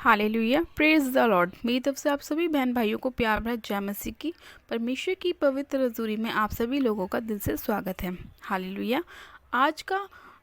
Hallelujah, praise the Lord. मेरी तरफ से आप सभी बहन भाइयों को प्यार भरा जय मसीह की। परमेश्वर की पवित्र हजूरी में आप सभी लोगों का दिल से स्वागत है। हालेलुया। आज का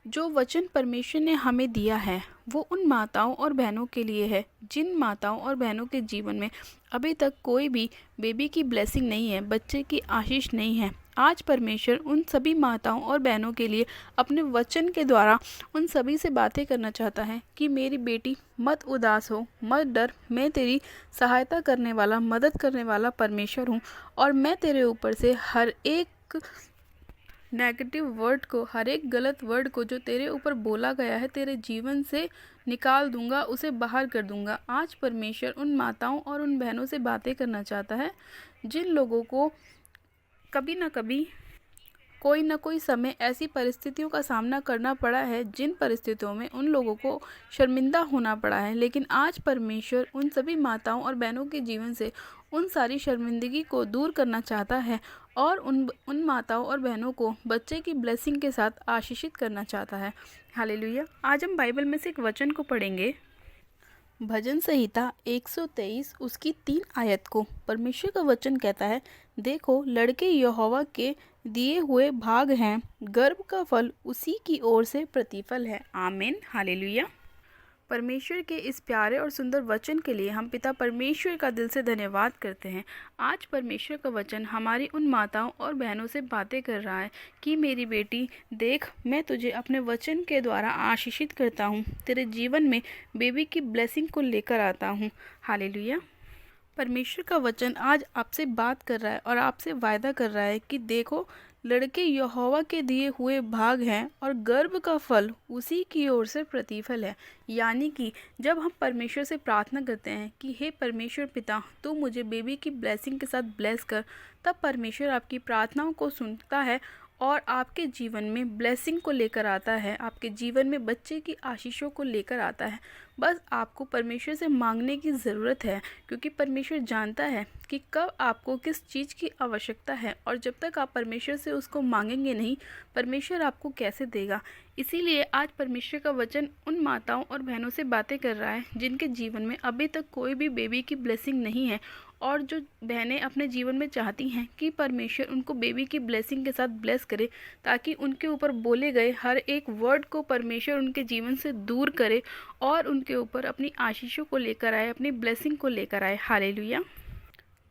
जो वचन परमेश्वर ने हमें दिया है वो उन माताओं और बहनों के लिए है जिन माताओं और बहनों के जीवन में अभी तक कोई भी बेबी की ब्लेसिंग नहीं है, बच्चे की आशीष नहीं है। आज परमेश्वर उन सभी माताओं और बहनों के लिए अपने वचन के द्वारा उन सभी से बातें करना चाहता है कि मेरी बेटी मत उदास हो, मत डर, मैं तेरी सहायता करने वाला, मदद करने वाला परमेश्वर हूँ और मैं तेरे ऊपर से हर एक नेगेटिव वर्ड को, हर एक गलत वर्ड को जो तेरे ऊपर बोला गया है तेरे जीवन से निकाल दूंगा, उसे बाहर कर दूंगा। आज परमेश्वर उन माताओं और उन बहनों से बातें करना चाहता है जिन लोगों को कभी ना कभी कोई ना कोई समय ऐसी परिस्थितियों का सामना करना पड़ा है जिन परिस्थितियों में उन लोगों को शर्मिंदा होना पड़ा है। लेकिन आज परमेश्वर उन सभी माताओं और बहनों के जीवन से उन सारी शर्मिंदगी को दूर करना चाहता है और उन माताओं और बहनों को बच्चे की ब्लेसिंग के साथ आशीषित करना चाहता है। हालेलुया। आज हम बाइबल में से एक वचन को पढ़ेंगे, भजन संहिता 123 उसकी 3 आयत को। परमेश्वर का वचन कहता है, देखो लड़के यहोवा के दिए हुए भाग हैं, गर्भ का फल उसी की ओर से प्रतिफल है। आमीन। हालेलुया। परमेश्वर के इस प्यारे और सुंदर वचन के लिए हम पिता परमेश्वर का दिल से धन्यवाद करते हैं। आज परमेश्वर का वचन हमारी उन माताओं और बहनों से बातें कर रहा है कि मेरी बेटी देख, मैं तुझे अपने वचन के द्वारा आशीषित करता हूँ, तेरे जीवन में बेबी की ब्लेसिंग को लेकर आता हूँ। हालेलुया। परमेश्वर का वचन आज आपसे बात कर रहा है और आपसे वायदा कर रहा है कि देखो लड़के यहोवा के दिए हुए भाग हैं और गर्भ का फल उसी की ओर से प्रतिफल है। यानी कि जब हम परमेश्वर से प्रार्थना करते हैं कि हे परमेश्वर पिता, तू मुझे बेबी की ब्लेसिंग के साथ ब्लेस कर, तब परमेश्वर आपकी प्रार्थनाओं को सुनता है और आपके जीवन में ब्लेसिंग को लेकर आता है, आपके जीवन में बच्चे की आशीषों को लेकर आता है। बस आपको परमेश्वर से मांगने की ज़रूरत है, क्योंकि परमेश्वर जानता है कि कब आपको किस चीज़ की आवश्यकता है और जब तक आप परमेश्वर से उसको मांगेंगे नहीं, परमेश्वर आपको कैसे देगा। इसीलिए आज परमेश्वर का वचन उन माताओं और बहनों से बातें कर रहा है जिनके जीवन में अभी तक कोई भी बेबी की ब्लेसिंग नहीं है और जो बहनें अपने जीवन में चाहती हैं कि परमेश्वर उनको बेबी की ब्लेसिंग के साथ ब्लेस करे, ताकि उनके ऊपर बोले गए हर एक वर्ड को परमेश्वर उनके जीवन से दूर करे और उनके ऊपर अपनी आशीषों को लेकर आए, अपनी ब्लेसिंग को लेकर आए। हालेलुया।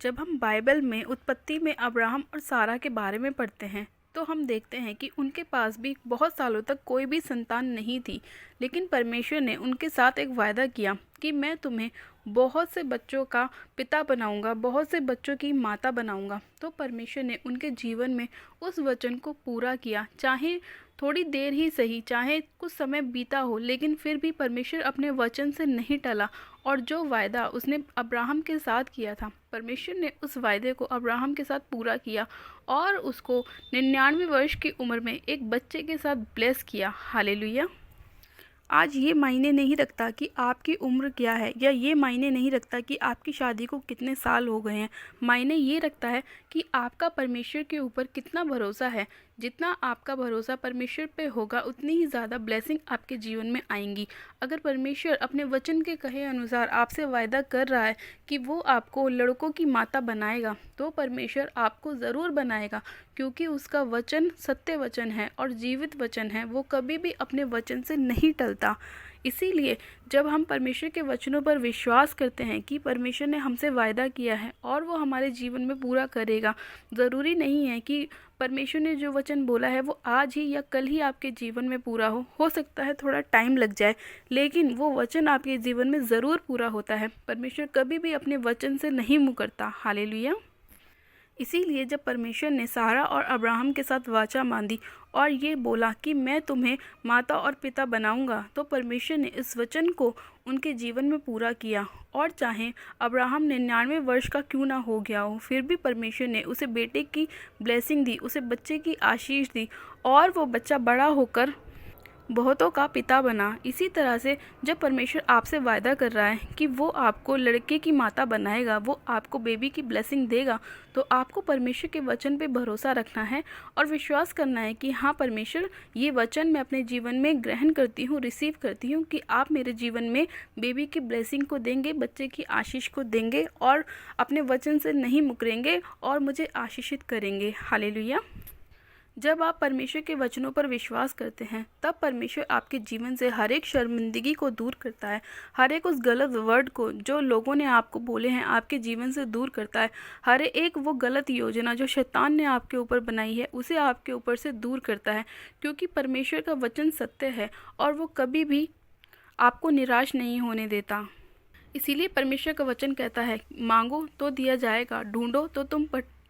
जब हम बाइबल में उत्पत्ति में अब्राहम और सारा के बारे में पढ़ते हैं तो हम देखते हैं कि उनके पास भी बहुत सालों तक कोई भी संतान नहीं थी, लेकिन परमेश्वर ने उनके साथ एक वायदा किया कि मैं तुम्हें बहुत से बच्चों का पिता बनाऊंगा, बहुत से बच्चों की माता बनाऊंगा। तो परमेश्वर ने उनके जीवन में उस वचन को पूरा किया, चाहे थोड़ी देर ही सही, चाहे कुछ समय बीता हो, लेकिन फिर भी परमेश्वर अपने वचन से नहीं टला और जो वायदा उसने अब्राहम के साथ किया था, परमेश्वर ने उस वायदे को अब्राहम के साथ पूरा किया और उसको 99 वर्ष की उम्र में एक बच्चे के साथ ब्लेस किया। हालेलुया। आज ये मायने नहीं रखता कि आपकी उम्र क्या है, या ये मायने नहीं रखता कि आपकी शादी को कितने साल हो गए हैं। मायने ये रखता है कि आपका परमेश्वर के ऊपर कितना भरोसा है। जितना आपका भरोसा परमेश्वर पे होगा उतनी ही ज़्यादा ब्लेसिंग आपके जीवन में आएंगी। अगर परमेश्वर अपने वचन के कहे अनुसार आपसे वायदा कर रहा है कि वो आपको लड़कों की माता बनाएगा, तो परमेश्वर आपको ज़रूर बनाएगा, क्योंकि उसका वचन सत्य वचन है और जीवित वचन है। वो कभी भी अपने वचन से नहीं टलता। इसीलिए जब हम परमेश्वर के वचनों पर विश्वास करते हैं कि परमेश्वर ने हमसे वायदा किया है और वो हमारे जीवन में पूरा करेगा, ज़रूरी नहीं है कि परमेश्वर ने जो वचन बोला है वो आज ही या कल ही आपके जीवन में पूरा हो सकता है थोड़ा टाइम लग जाए, लेकिन वो वचन आपके जीवन में ज़रूर पूरा होता है। परमेश्वर कभी भी अपने वचन से नहीं मुकरता। हालेलुया। इसीलिए जब परमेश्वर ने सारा और अब्राहम के साथ वाचा बांधी और ये बोला कि मैं तुम्हें माता और पिता बनाऊंगा, तो परमेश्वर ने इस वचन को उनके जीवन में पूरा किया। और चाहे अब्राहम 99 वर्ष का क्यों ना हो गया हो, फिर भी परमेश्वर ने उसे बेटे की ब्लेसिंग दी, उसे बच्चे की आशीष दी और वो बच्चा बड़ा होकर बहुतों का पिता बना। इसी तरह से जब परमेश्वर आपसे वायदा कर रहा है कि वो आपको लड़के की माता बनाएगा, वो आपको बेबी की ब्लेसिंग देगा, तो आपको परमेश्वर के वचन पे भरोसा रखना है और विश्वास करना है कि हाँ परमेश्वर, ये वचन मैं अपने जीवन में ग्रहण करती हूँ, रिसीव करती हूँ कि आप मेरे जीवन में बेबी की ब्लेसिंग को देंगे, बच्चे की आशीष को देंगे और अपने वचन से नहीं मुकरेंगे और मुझे आशीषित करेंगे। हालेलुया। जब आप परमेश्वर के वचनों पर विश्वास करते हैं तब परमेश्वर आपके जीवन से हर एक शर्मिंदगी को दूर करता है, हर एक उस गलत वर्ड को जो लोगों ने आपको बोले हैं आपके जीवन से दूर करता है, हर एक वो गलत योजना जो शैतान ने आपके ऊपर बनाई है उसे आपके ऊपर से दूर करता है, क्योंकि परमेश्वर का वचन सत्य है और वो कभी भी आपको निराश नहीं होने देता। इसीलिए परमेश्वर का वचन कहता है, मांगो तो दिया जाएगा, ढूंढो तो तुम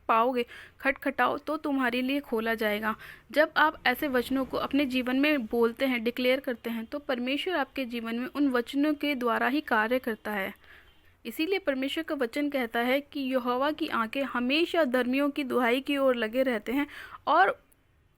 पाओगे, खटखटाओ तो तुम्हारे लिए खोला जाएगा। जब आप ऐसे वचनों को अपने जीवन में बोलते हैं, डिक्लेयर करते हैं, तो परमेश्वर आपके जीवन में उन वचनों के द्वारा ही कार्य करता है। इसीलिए परमेश्वर का वचन कहता है कि यहोवा की आंखें हमेशा धर्मियों की दुहाई की ओर लगे रहते हैं और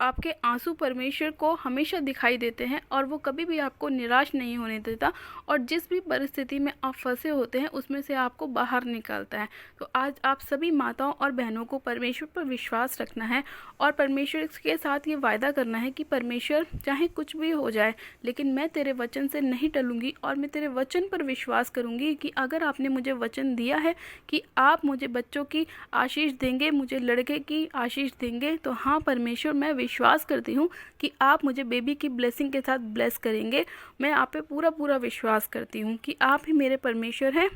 आपके आंसू परमेश्वर को हमेशा दिखाई देते हैं और वो कभी भी आपको निराश नहीं होने देता और जिस भी परिस्थिति में आप फंसे होते हैं उसमें से आपको बाहर निकालता है। तो आज आप सभी माताओं और बहनों को परमेश्वर पर विश्वास रखना है और परमेश्वर के साथ ये वायदा करना है कि परमेश्वर चाहे कुछ भी हो जाए लेकिन मैं तेरे वचन से नहीं टलूंगी और मैं तेरे वचन पर विश्वास करूंगी कि अगर आपने मुझे वचन दिया है कि आप मुझे बच्चों की आशीष देंगे, मुझे लड़के की आशीष देंगे, तो हाँ परमेश्वर, मैं विश्वास करती हूँ कि आप मुझे बेबी की ब्लेसिंग के साथ ब्लेस करेंगे। मैं आप पे पूरा विश्वास करती हूँ कि आप ही मेरे परमेश्वर हैं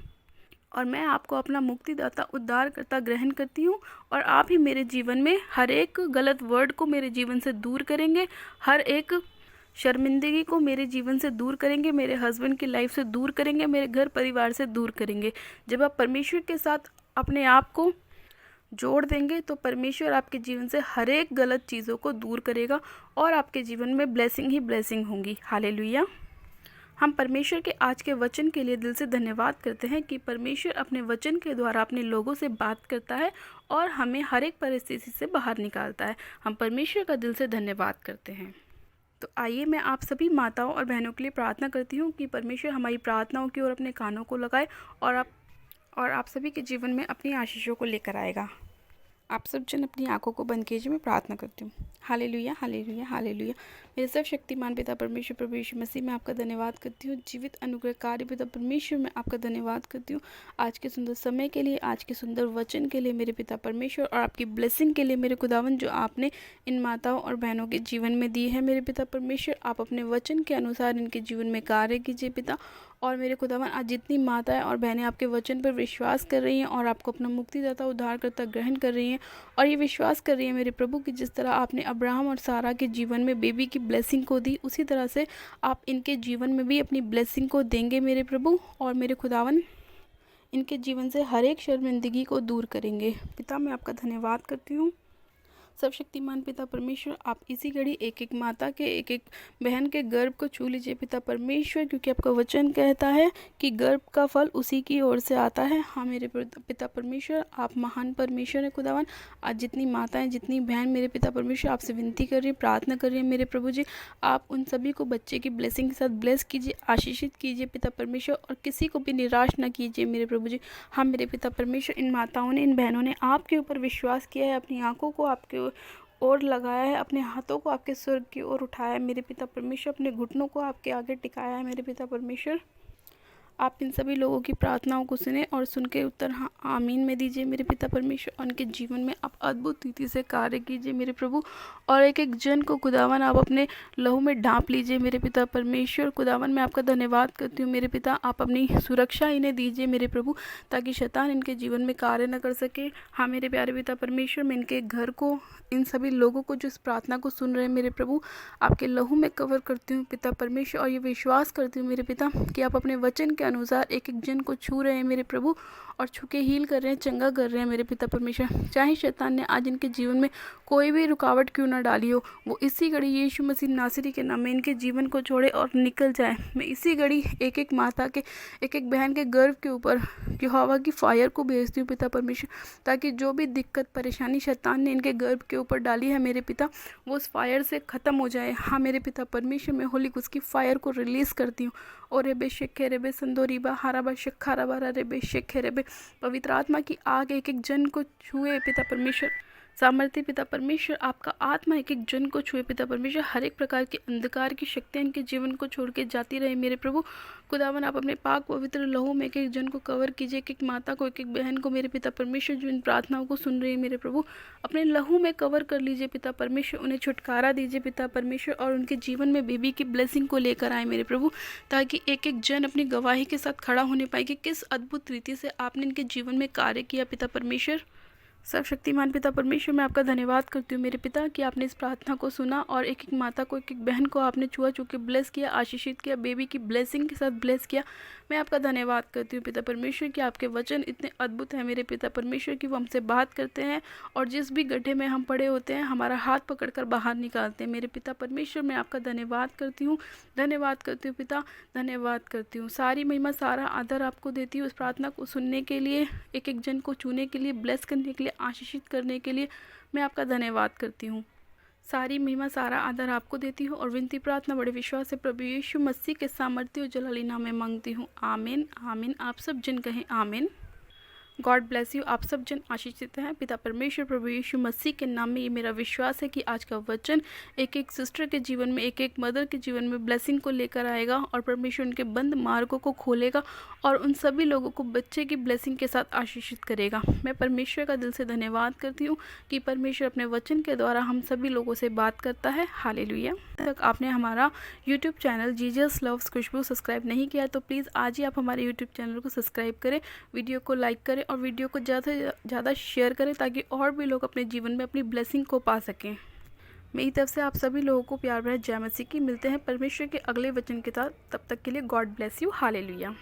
और मैं आपको अपना मुक्तिदाता, उद्धारकर्ता ग्रहण करती हूँ और आप ही मेरे जीवन में हर एक गलत वर्ड को मेरे जीवन से दूर करेंगे, हर एक शर्मिंदगी को मेरे जीवन से दूर करेंगे, मेरे हस्बैंड की लाइफ से दूर करेंगे, मेरे घर परिवार से दूर करेंगे। जब आप परमेश्वर के साथ अपने आप को जोड़ देंगे तो परमेश्वर आपके जीवन से हर एक गलत चीज़ों को दूर करेगा और आपके जीवन में ब्लेसिंग ही ब्लेसिंग होंगी। हालेलुया। हम परमेश्वर के आज के वचन के लिए दिल से धन्यवाद करते हैं कि परमेश्वर अपने वचन के द्वारा अपने लोगों से बात करता है और हमें हर एक परिस्थिति से बाहर निकालता है। हम परमेश्वर का दिल से धन्यवाद करते हैं। तो आइए मैं आप सभी माताओं और बहनों के लिए प्रार्थना करती हूँ कि परमेश्वर हमारी प्रार्थनाओं की ओर अपने कानों को लगाए और आप सभी के जीवन में अपनी आशीषों को लेकर आएगा। आप सब जन अपनी आंखों को बंद कीजिए, मैं प्रार्थना करती हूँ। Hallelujah, hallelujah, hallelujah. मेरे सर्वशक्तिमान पिता परमेश्वर प्रभु यीशु मसीह, मैं आपका धन्यवाद करती हूँ। जीवित अनुग्रहकारी पिता परमेश्वर, मैं आपका धन्यवाद करती हूँ आज के सुंदर समय के लिए, आज के सुंदर वचन के लिए मेरे पिता परमेश्वर, और आपकी ब्लेसिंग के लिए मेरे खुदावन, जो आपने इन माताओं और बहनों के जीवन में दी है मेरे पिता परमेश्वर। आप अपने वचन के अनुसार इनके जीवन में कार्य कीजिए पिता। और मेरे खुदावन, आज जितनी माताएं और बहनें आपके वचन पर विश्वास कर रही हैं और आपको अपना मुक्तिदाता, उद्धारकर्ता ग्रहण कर रही हैं और ये विश्वास कर रही हैं मेरे प्रभु कि जिस तरह आपने अब्राहम और सारा के जीवन में बेबी की ब्लेसिंग को दी, उसी तरह से आप इनके जीवन में भी अपनी ब्लेसिंग को देंगे मेरे प्रभु। और मेरे खुदावन, इनके जीवन से हर एक शर्मिंदगी को दूर करेंगे पिता। मैं आपका धन्यवाद करती हूँ। सर्वशक्तिमान पिता परमेश्वर, आप इसी घड़ी एक एक माता के, एक एक बहन के गर्भ को छू लीजिए पिता परमेश्वर, क्योंकि आपका वचन कहता है कि गर्भ का फल उसी की ओर से आता है। हाँ मेरे पिता परमेश्वर, आप महान परमेश्वर है खुदावन। आज जितनी माताएं, जितनी बहन मेरे पिता परमेश्वर आपसे विनती कर रही है, प्रार्थना कर रही है मेरे प्रभु जी, आप उन सभी को बच्चे की ब्लेसिंग के साथ ब्लेस कीजिए, आशीषित कीजिए पिता परमेश्वर, और किसी को भी निराश न कीजिए मेरे प्रभु जी। हाँ मेरे पिता परमेश्वर, इन माताओं ने, इन बहनों ने आपके ऊपर विश्वास किया है, अपनी आंखों को आपके और लगाया है, अपने हाथों को आपके स्वर्ग की ओर उठाया है मेरे पिता परमेश्वर, अपने घुटनों को आपके आगे टिकाया है मेरे पिता परमेश्वर। आप इन सभी लोगों की प्रार्थनाओं को सुने और सुन के उत्तर हाँ आमीन में दीजिए मेरे पिता परमेश्वर। उनके जीवन में आप अद्भुत रीति से कार्य कीजिए मेरे प्रभु, और एक एक जन को खुदावन आप अपने लहू में ढांप लीजिए मेरे पिता परमेश्वर। खुदावन, मैं आपका धन्यवाद करती हूँ मेरे पिता, आप अपनी सुरक्षा इन्हें दीजिए मेरे प्रभु, ताकि शैतान इनके जीवन में कार्य न कर सके। हाँ मेरे प्यारे पिता परमेश्वर, मैं इनके घर को, इन सभी लोगों को जो इस प्रार्थना को सुन रहे हैं मेरे प्रभु, आपके लहू में कवर करती हूँ पिता परमेश्वर, और ये विश्वास करती हूँ मेरे पिता कि आप अपने वचन के अनुसार एक एक जन को छू रहे हैं मेरे प्रभु, और छू के हील कर रहे हैं, चंगा कर रहे हैं मेरे पिता परमेश्वर। चाहे शैतान ने आज इनके जीवन में कोई भी रुकावट क्यों ना डाली हो, वो इसी घड़ी यीशु मसीह नासरी के नाम में इनके जीवन को छोड़े और निकल जाए। मैं इसी घड़ी एक एक माता के, एक एक बहन के गर्भ के ऊपर यहोवा की फायर को भेजती हूँ पिता परमेश्वर, ताकि जो भी दिक्कत परेशानी शैतान ने इनके गर्भ के ऊपर डाली है मेरे पिता, वो उस फायर से ख़त्म हो जाए। हाँ मेरे पिता परमेश्वर, मैं होली उसकी फायर को रिलीज़ करती हूँ। और रेबे शेखे रेबे संदोरीबा हाराबा शक्खारा बारा रेबे शेखे रेबे, पवित्र आत्मा की आग एक एक जन को छुए पिता परमेश्वर। सामर्थ्य पिता परमेश्वर, आपका आत्मा एक एक जन को छुए पिता परमेश्वर। हर एक प्रकार की अंधकार की शक्तियाँ इनके जीवन को छोड़ के जाती रहे मेरे प्रभु। खुदावन आप अपने पाक पवित्र लहू में एक एक जन को कवर कीजिए, एक एक माता को, एक एक बहन को मेरे पिता परमेश्वर, जो इन प्रार्थनाओं को सुन रही है मेरे प्रभु, अपने लहू में कवर कर लीजिए पिता परमेश्वर। उन्हें छुटकारा दीजिए पिता परमेश्वर, और उनके जीवन में बेबी की ब्लेसिंग को लेकर आए मेरे प्रभु, ताकि एक एक जन अपनी गवाही के साथ खड़ा होने पाए कि किस अद्भुत रीति से आपने इनके जीवन में कार्य किया पिता परमेश्वर। सर्वशक्तिमान पिता परमेश्वर, मैं आपका धन्यवाद करती हूँ मेरे पिता कि आपने इस प्रार्थना को सुना, और एक एक माता को, एक एक बहन को आपने छुआ छू के ब्लेस किया, आशीषित किया, बेबी की ब्लेसिंग के साथ ब्लेस किया। मैं आपका धन्यवाद करती हूँ पिता परमेश्वर कि आपके वचन इतने अद्भुत हैं मेरे पिता परमेश्वर कि वो हमसे बात करते हैं, और जिस भी गड्ढे में हम पड़े होते हैं हमारा हाथ पकड़कर बाहर निकालते हैं मेरे पिता परमेश्वर। मैं आपका धन्यवाद करती हूँ, धन्यवाद करती हूँ पिता, धन्यवाद करती हूँ। सारी महिमा सारा आदर आपको देती हूँ इस प्रार्थना को सुनने के लिए, एक एक जन को छूने के लिए, ब्लेस करने के लिए, आशीषित करने के लिए मैं आपका धन्यवाद करती हूँ। सारी महिमा सारा आदर आपको देती हूँ, और विनती प्रार्थना बड़े विश्वास से प्रभु यीशु मसीह के सामर्थ्य और जलाली नाम में मांगती हूँ। आमीन आमीन। आप सब जन कहें आमीन। God bless you. आप सब जन आशीषित हैं पिता परमेश्वर प्रभु यीशु मसीह के नाम में। ये मेरा विश्वास है कि आज का वचन एक एक सिस्टर के जीवन में, एक एक मदर के जीवन में ब्लेसिंग को लेकर आएगा, और परमेश्वर उनके बंद मार्गों को खोलेगा, और उन सभी लोगों को बच्चे की ब्लेसिंग के साथ आशीषित करेगा। मैं परमेश्वर का दिल से धन्यवाद करती हूँ कि परमेश्वर अपने वचन के द्वारा हम सभी लोगों से बात करता है। हालेलुया। तक आपने हमारा यूट्यूब चैनल जीजस लव्स खुशबू सब्सक्राइब नहीं किया तो प्लीज़ आज ही आप हमारे यूट्यूब चैनल को सब्सक्राइब करें, वीडियो को लाइक करें, और वीडियो को ज़्यादा से ज़्यादा शेयर करें, ताकि और भी लोग अपने जीवन में अपनी ब्लेसिंग को पा सकें। मेरी तरफ से आप सभी लोगों को प्यार भरा जय मसीह की। मिलते हैं परमेश्वर के अगले वचन के साथ, तब तक के लिए गॉड ब्लेस यू। हालेलुया।